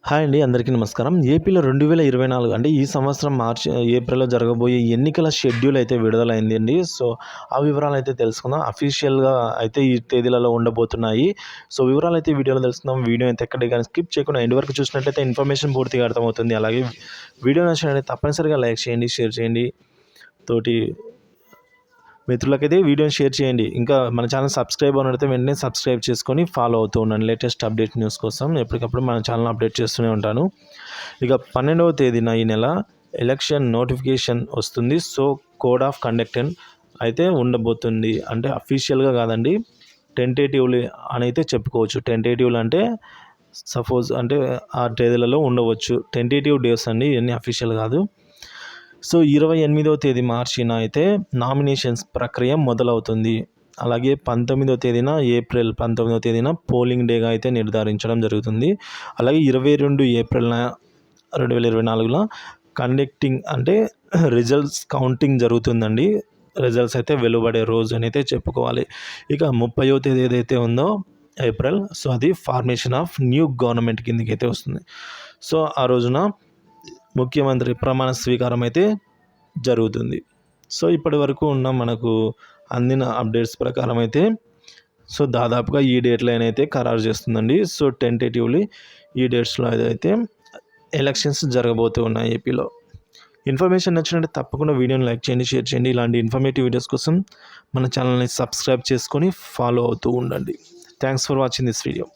Hi అండి. అందరికీ నమస్కారం. ఏపీలో 2024 అంటే ఈ సంవత్సరం ఏప్రిల్‌లో జరగబోయే ఎన్నికల షెడ్యూల్ అయితే విడుదలైంది అండి. సో, ఆ వివరాలైతే తెలుసుకుందాం. అఫీషియల్‌గా అయితే ఈ తేదీలలో ఉండబోతున్నాయి. సో, వివరాలైతే ఈ వీడియోలో తెలుసుకుందాం. వీడియో అయితే ఎక్కడికి గాని స్కిప్ చేయకుండా ఎండ్ వరకు చూసినట్లయితే ఇన్ఫర్మేషన్ పూర్తిగా అర్థమవుతుంది. అలాగే వీడియో నచ్చినట్లయితే తప్పనిసరిగా లైక్ చేయండి, షేర్ చేయండి. తోటి మిత్రులకైతే వీడియోని షేర్ చేయండి. ఇంకా మన ఛానల్ సబ్స్క్రైబ్ అవ్వనైతే వెంటనే సబ్స్క్రైబ్ చేసుకొని ఫాలో అవుతూ ఉండండి. లేటెస్ట్ అప్డేట్ న్యూస్ కోసం ఎప్పటికప్పుడు మన ఛానల్ అప్డేట్ చేస్తూనే ఉంటాను. ఇక 12వ తేదీన ఈ నెల ఎలక్షన్ నోటిఫికేషన్ వస్తుంది. సో, కోడ్ ఆఫ్ కండక్ట్ అయితే ఉండబోతుంది. అంటే అఫీషియల్గా కాదండి, టెంటేటివ్లీ అని అయితే చెప్పుకోవచ్చు. టెంటేటివ్లు అంటే సపోజ్ అంటే ఆ తేదీలలో ఉండవచ్చు. టెంటేటివ్ డేస్ అండి, ఇవన్నీ అఫీషియల్ కాదు. సో, 28వ తేదీ మార్చిన అయితే నామినేషన్స్ ప్రక్రియ మొదలవుతుంది. అలాగే 19వ తేదీన పోలింగ్ డేగా అయితే నిర్ధారించడం జరుగుతుంది. అలాగే 22 ఏప్రిల్‌న 2024లో కండక్టింగ్ అంటే రిజల్ట్స్ కౌంటింగ్ జరుగుతుందండి. రిజల్ట్స్ అయితే వెలువడే రోజు అని అయితే చెప్పుకోవాలి. ఇక 30వ తేదీ ఏదైతే ఉందో ఏప్రిల్, సో అది ఫార్మేషన్ ఆఫ్ న్యూ గవర్నమెంట్ కిందకైతే వస్తుంది. సో, ఆ రోజున ముఖ్యమంత్రి ప్రమాణ స్వీకారం అయితే జరుగుతుంది. సో, ఇప్పటి వరకు ఉన్న మనకు అందిన అప్డేట్స్ ప్రకారం అయితే సో, దాదాపుగా ఈ డేట్లనైతే ఖరారు చేస్తుందండి. సో, టెంటేటివ్లీ ఈ డేట్స్లో అయితే ఎలక్షన్స్ జరగబోతూ ఉన్నాయి ఏపీలో. ఇన్ఫర్మేషన్ నచ్చినట్లయితే తప్పకుండా వీడియోని లైక్ చేయండి, షేర్ చేయండి. ఇలాంటి ఇన్ఫర్మేటివ్ వీడియోస్ కోసం మన ఛానల్ని సబ్స్క్రైబ్ చేసుకొని ఫాలో అవుతూ ఉండండి. Thanks for watching this video.